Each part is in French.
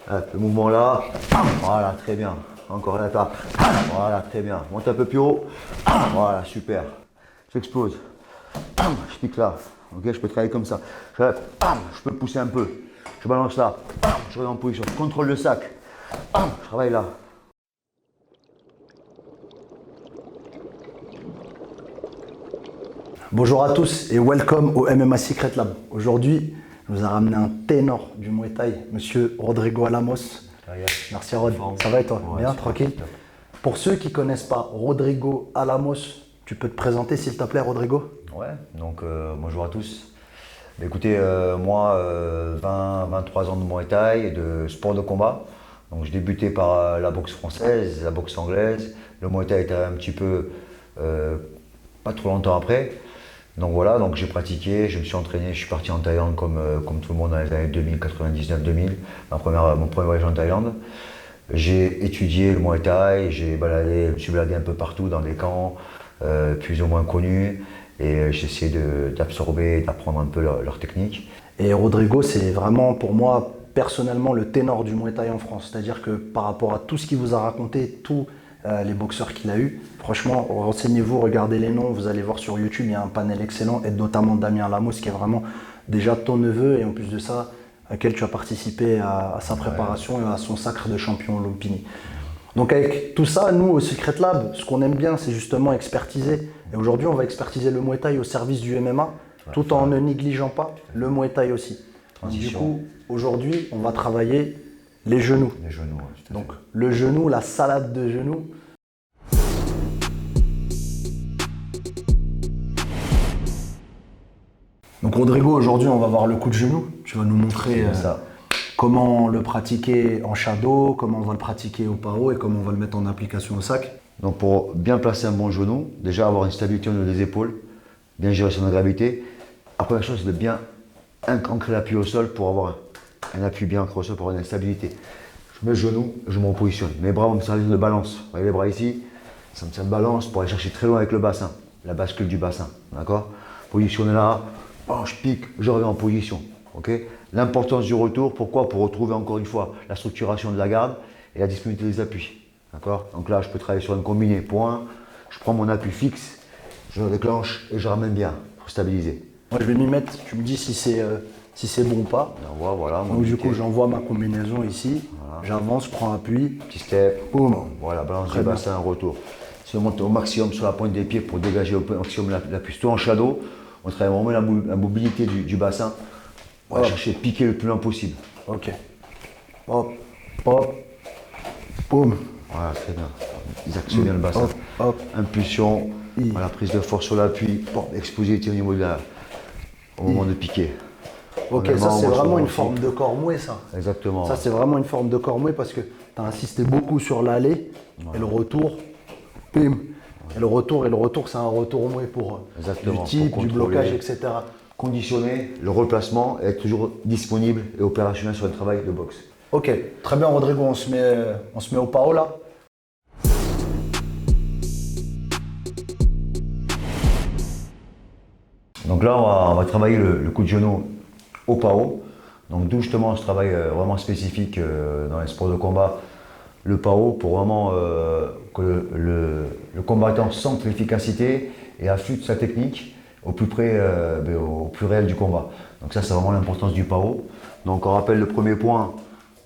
Hop, le mouvement là. Voilà, très bien. Encore là, pas. Voilà, très bien. Monte un peu plus haut. Voilà, super. J'explose. Je pique là. Ok, je peux travailler comme ça. Je peux pousser un peu. Je balance là. Je reviens en position. Je contrôle le sac. Je travaille là. Bonjour à tous et welcome au MMA Secret Lab. Aujourd'hui, je vous ai ramené un ténor du Muay Thai, monsieur Rodrigo Alamos. Merci Rod. Ça va et toi? Ouais, Bien, super. tranquille? Pour ceux qui ne connaissent pas Rodrigo Alamos, tu peux te présenter s'il te plaît, Rodrigo? Ouais, donc bonjour à tous. Bah, écoutez, moi, 23 ans de Muay Thai et de sport de combat. Donc, je débutais par la boxe française, la boxe anglaise. Le Muay Thai était un petit peu pas trop longtemps après. Donc voilà, donc j'ai pratiqué, je me suis entraîné, je suis parti en Thaïlande comme tout le monde dans les années 2000, 99-2000, mon premier voyage en Thaïlande. J'ai étudié le Muay Thai, je me suis baladé un peu partout dans des camps, plus ou moins connus, et j'ai essayé d'absorber, d'apprendre un peu leur technique. Et Rodrigo, c'est vraiment pour moi personnellement le ténor du Muay Thai en France. C'est-à-dire que par rapport à tout ce qu'il vous a raconté, tous les boxeurs qu'il a eu, franchement, renseignez-vous, regardez les noms, vous allez voir sur YouTube, il y a un panel excellent, et notamment Damien Lamos qui est vraiment déjà ton neveu, et en plus de ça, à laquelle tu as participé à sa préparation et à son sacre de champion Lumpini. Donc avec tout ça, nous au Secret Lab, ce qu'on aime bien, c'est justement expertiser. Et aujourd'hui, on va expertiser le Muay Thai au service du MMA, tout en ne négligeant pas le Muay Thai aussi. Donc, du coup, aujourd'hui, on va travailler les genoux. Les genoux, ouais, tout à Donc le genou, la salade de genoux. Donc Rodrigo, aujourd'hui, on va voir le coup de genou. Tu vas nous montrer ça. comment le pratiquer en shadow, comment on va le pratiquer au pao et comment on va le mettre en application au sac. Donc pour bien placer un bon genou, déjà avoir une stabilité au niveau des épaules, bien gérer son gravité. La première chose, c'est de bien ancrer l'appui au sol pour avoir un appui bien ancré au sol pour avoir une stabilité. Je mets le genou, je me repositionne. Mes bras vont me servir de balance. Vous voyez les bras ici, ça me sert de balance pour aller chercher très loin avec le bassin, la bascule du bassin. D'accord? Positionner là, je pique, je reviens en position. Okay? L'importance du retour, pourquoi? Pour retrouver encore une fois la structuration de la garde et la disponibilité des appuis. D'accord? Donc là, je peux travailler sur une combinée. Point, je prends mon appui fixe, je le déclenche et je ramène bien pour stabiliser. Moi, je vais m'y mettre, tu me dis si c'est bon ou pas. J'envoie, voilà. Donc du coup, j'envoie ma combinaison ici, j'avance, je prends appui, Petit step, boum. voilà, balance Très du bien. bassin, retour. Si on monte au maximum sur la pointe des pieds pour dégager au maximum l'appui. Surtout en shadow, on travaille vraiment la mobilité du bassin. On va chercher de piquer le plus loin possible. Ok. Hop, hop, boum. Voilà, très bien. Ils actionnent bien le bassin. Hop, hop. Impulsion, voilà, prise de force sur l'appui, explosivité au niveau au moment de piquer. Ok, Honnêtement, ça c'est moi, je vraiment trouve une aussi. forme de corps moué ça. Exactement. Ça c'est vraiment une forme de corps moué parce que tu as insisté beaucoup sur l'aller et le retour. Bim. Et le retour c'est un retour moué pour Exactement, du type, pour du contrôler. blocage, etc. Conditionner le replacement et être toujours disponible et opérationnel sur le travail de boxe. Ok, très bien Rodrigo, on se met au pao là. Donc là, on va travailler le coup de genou au PAO. Donc d'où justement ce travail vraiment spécifique dans les sports de combat, le PAO, pour vraiment que le combattant sente l'efficacité et affûte sa technique au plus près, au plus réel du combat. Donc ça, c'est vraiment l'importance du PAO. Donc on rappelle le premier point.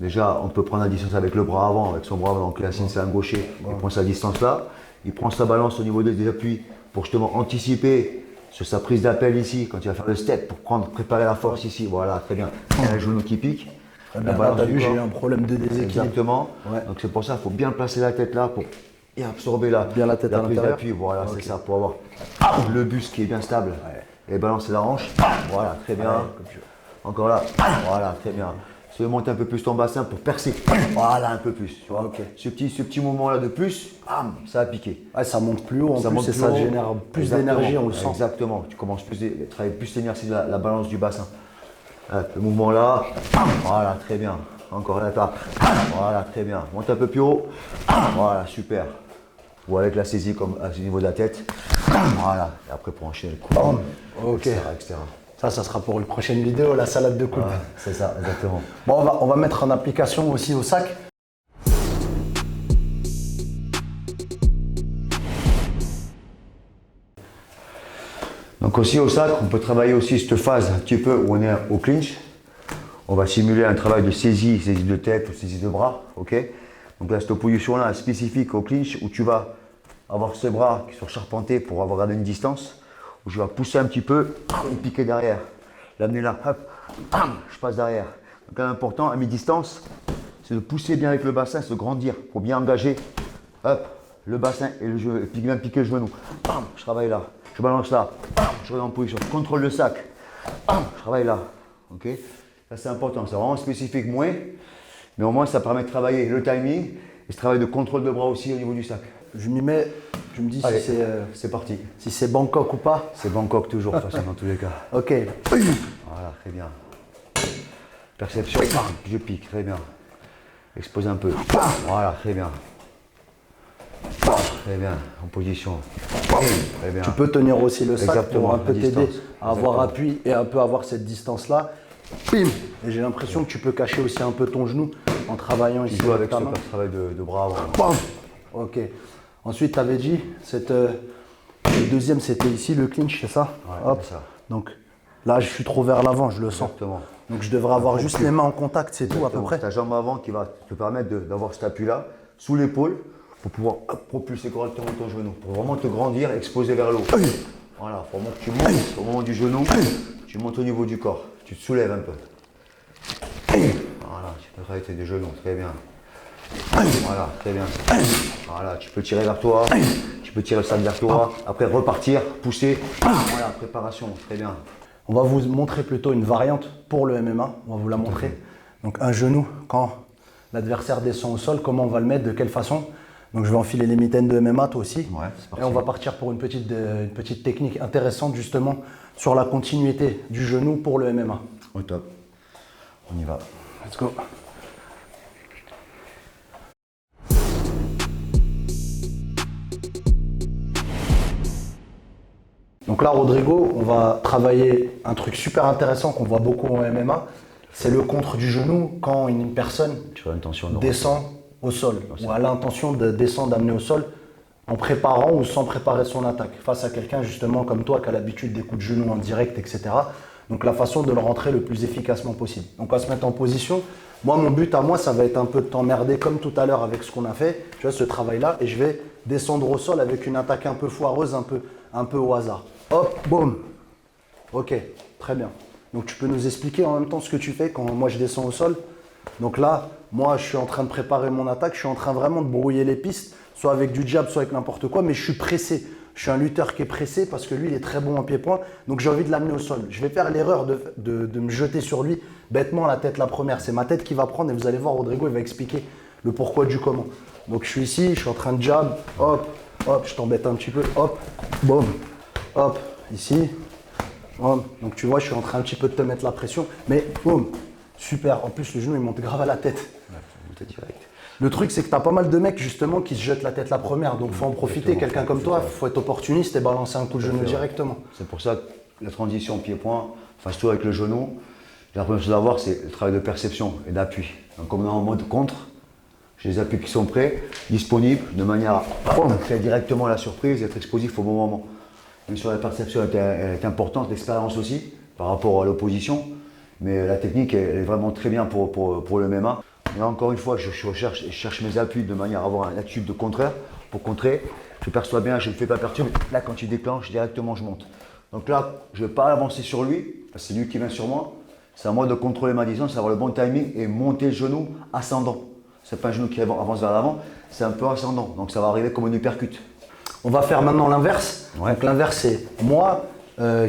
Déjà, on peut prendre la distance avec le bras avant, avec son bras avant. Donc Yacine, c'est un gaucher, il prend sa distance là. Il prend sa balance au niveau des appuis pour justement anticiper sur sa prise d'appel ici, quand il va faire le step pour préparer la force ici. Voilà, très bien. Il y a le genou qui pique. Très bien, là, t'as vu, j'ai eu un problème de déséquilibre. Exactement. Ouais. Donc c'est pour ça qu'il faut bien placer la tête là pour et absorber Bien la tête à prise l'intérieur. d'appui. Voilà, Ok. c'est ça, pour avoir le buste qui est bien stable. Ouais. Et balancer la hanche. Voilà, très bien. Ouais, comme tu veux. Encore là. Voilà, très bien. Tu veux monter un peu plus ton bassin pour percer. Voilà, un peu plus. Tu vois. Ok. Ce petit moment là de plus, bam, ça a piqué. Ouais, ça monte plus haut en Ça plus monte et plus ça haut. génère plus Exactement. d'énergie, on le sent. Exactement. Tu commences à travailler plus l'énergie de la balance du bassin. Le mouvement là. Voilà, très bien. Encore là, pas. Voilà, très bien. Monte un peu plus haut. Voilà, super. Ou avec la saisie comme au niveau de la tête. Voilà. Et après pour enchaîner le coup. Ok. Etc., etc. Ça sera pour une prochaine vidéo, la salade de coude. Ouais, c'est ça, exactement. Bon, on va mettre en application aussi au sac. Donc aussi au sac, on peut travailler aussi cette phase un petit peu où on est au clinch. On va simuler un travail de saisie de tête ou saisie de bras, ok. Donc là, cette position-là est spécifique au clinch où tu vas avoir ces bras qui sont charpentés pour avoir gardé une distance, où je vais pousser un petit peu et piquer derrière. L'amener là, hop, je passe derrière. Donc l'important à mi-distance, c'est de pousser bien avec le bassin, se grandir pour bien engager, hop, le bassin et le genou, et bien piquer le genou. Je travaille là, je balance là, je reviens en position, je contrôle le sac, je travaille là, ok. Ça c'est important, c'est vraiment spécifique moins, mais au moins ça permet de travailler le timing et ce travail de contrôle de bras aussi au niveau du sac. Je m'y mets, tu me dis Allez, si c'est parti. si c'est Bangkok ou pas. C'est Bangkok toujours, de toute façon, dans tous les cas. Ok. Voilà, très bien. Perception, je pique, très bien. Expose un peu. Voilà, très bien. Très bien, en position. Très bien. Tu peux tenir aussi le sac Exactement, pour un peu à t'aider distance. à avoir Exactement. appui et un peu avoir cette distance-là. Bim. Et j'ai l'impression que tu peux cacher aussi un peu ton genou en travaillant ici Il joue avec ta ce main. travail de bras avant. Bam. Ok. Ensuite, tu avais dit, le deuxième, c'était ici, le clinch, c'est ça? Ouais, Hop. c'est ça. Donc là, je suis trop vers l'avant, je le sens. Exactement. Donc je devrais avoir juste les mains en contact, c'est tout à peu près. Ta jambe avant qui va te permettre d'avoir cet appui-là sous l'épaule pour pouvoir propulser correctement ton genou. Pour vraiment te grandir, exposer vers l'eau. Voilà, pour vraiment que tu montes au moment du genou, tu montes au niveau du corps. Tu te soulèves un peu. Voilà, tu peux travailler tes genoux, très bien. Voilà, très bien. Voilà, tu peux tirer vers toi, tu peux tirer le sac vers toi, après repartir, pousser. Voilà, préparation, très bien. On va vous montrer plutôt une variante pour le MMA, on va vous la montrer. Donc un genou, quand l'adversaire descend au sol, comment on va le mettre, de quelle façon. Donc je vais enfiler les mitaines de MMA, toi aussi. Ouais, c'est parti. Et on va partir pour une petite technique intéressante justement sur la continuité du genou pour le MMA. Au top. On y va. Let's go. Donc là, Rodrigo, on va travailler un truc super intéressant qu'on voit beaucoup en MMA. C'est le contre du genou quand une personne Tu as l'intention de descend au sol ou a l'intention de descendre, d'amener au sol en préparant ou sans préparer son attaque face à quelqu'un justement comme toi qui a l'habitude des coups de genou en direct, etc. Donc la façon de le rentrer le plus efficacement possible. Donc on va se mettre en position. Moi, mon but à moi, ça va être un peu de t'emmerder comme tout à l'heure avec ce qu'on a fait, tu vois, ce travail-là, et je vais descendre au sol avec une attaque un peu foireuse, un peu au hasard. Hop, boum. Ok, très bien. Donc tu peux nous expliquer en même temps ce que tu fais quand moi je descends au sol. Donc là, moi je suis en train de préparer mon attaque, je suis en train vraiment de brouiller les pistes, soit avec du jab, soit avec n'importe quoi, mais je suis pressé. Je suis un lutteur qui est pressé parce que lui il est très bon en pied-point, donc j'ai envie de l'amener au sol. Je vais faire l'erreur de me jeter sur lui bêtement la tête la première. C'est ma tête qui va prendre et vous allez voir, Rodrigo il va expliquer le pourquoi du comment. Donc je suis ici, je suis en train de jab, hop, hop, je t'embête un petit peu, hop, boum, hop, ici. Donc tu vois, je suis en train un petit peu de te mettre la pression, mais boum, super. En plus, le genou il monte grave à la tête. Ouais, direct. Le truc, c'est que tu as pas mal de mecs justement qui se jettent la tête la première, donc faut en profiter. Quelqu'un comme toi, faut être opportuniste et balancer un coup de genou directement. C'est pour ça que la transition pied-point, enfin surtout avec le genou, la première chose à voir, c'est le travail de perception et d'appui. Donc comme on est en mode contre, j'ai les appuis qui sont prêts, disponibles, de manière à faire directement la surprise et être explosif au bon moment. Bien sûr, la perception est importante, l'expérience aussi, par rapport à l'opposition, mais la technique elle est vraiment très bien pour le MMA. Et encore une fois, je cherche mes appuis de manière à avoir une attitude de contraire. Pour contrer, je perçois bien, je ne me fais pas perturber. Là, quand il déclenche, directement, je monte. Donc là, je ne vais pas avancer sur lui, parce que c'est lui qui vient sur moi. C'est à moi de contrôler ma distance, avoir le bon timing et monter le genou ascendant. Ce n'est pas un genou qui avance vers l'avant, c'est un peu ascendant. Donc ça va arriver comme un uppercut. On va faire maintenant l'inverse. Ouais. Donc l'inverse, c'est moi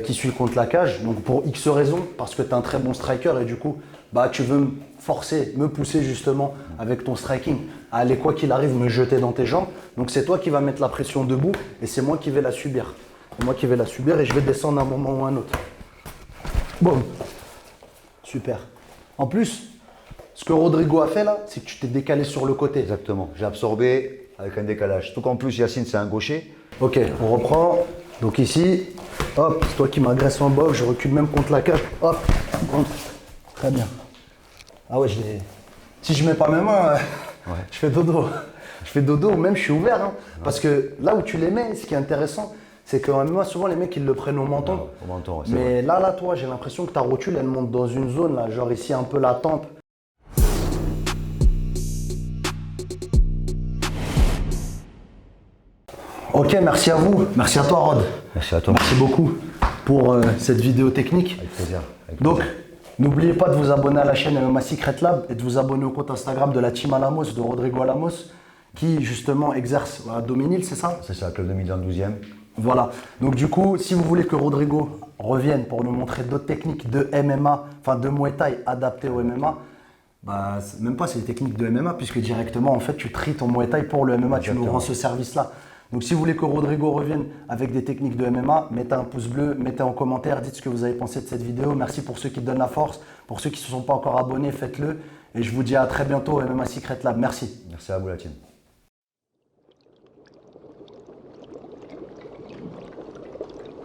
qui suis contre la cage. Donc pour X raisons, parce que tu es un très bon striker et du coup, bah, tu veux me forcer, me pousser justement avec ton striking à aller quoi qu'il arrive me jeter dans tes jambes. Donc c'est toi qui vas mettre la pression debout et c'est moi qui vais la subir. C'est moi qui vais la subir et je vais descendre à un moment ou à un autre. Boum. Super. En plus, ce que Rodrigo a fait là, c'est que tu t'es décalé sur le côté. Exactement. J'ai absorbé avec un décalage. Surtout qu'en plus, Yacine, c'est un gaucher. Ok, on reprend. Donc ici, hop, c'est toi qui m'agresse en box, je recule même contre la cage, hop, contre. Très bien. Ah ouais, si je mets pas mes mains, je fais dodo. Je fais dodo, même je suis ouvert. Hein. Parce que là où tu les mets, ce qui est intéressant, c'est que moi, souvent les mecs ils le prennent au menton. Non, au menton, ouais, c'est mais vrai. là, toi, j'ai l'impression que ta rotule, elle monte dans une zone, là, genre ici un peu la tempe. Ok, merci à vous. Merci à toi, Rod. Merci à toi. Merci beaucoup pour cette vidéo technique. Avec plaisir. Avec Donc, plaisir. n'oubliez pas de vous abonner à la chaîne MMA Secret Lab et de vous abonner au compte Instagram de la Team Alamos, de Rodrigo Alamos, qui justement exerce à Doménil, c'est ça? C'est ça, Club de Milan 12e. Voilà. Donc du coup, si vous voulez que Rodrigo revienne pour nous montrer d'autres techniques de MMA, enfin de Muay Thai adaptées au MMA, bah, même pas c'est des techniques de MMA, puisque directement, en fait, tu tries ton Muay Thai pour le MMA, tu nous Exactement. rends ce service-là. Donc si vous voulez que Rodrigo revienne avec des techniques de MMA, mettez un pouce bleu, mettez en commentaire, dites ce que vous avez pensé de cette vidéo. Merci pour ceux qui donnent la force. Pour ceux qui ne se sont pas encore abonnés, faites-le. Et je vous dis à très bientôt au MMA Secret Lab. Merci. Merci à vous, la team.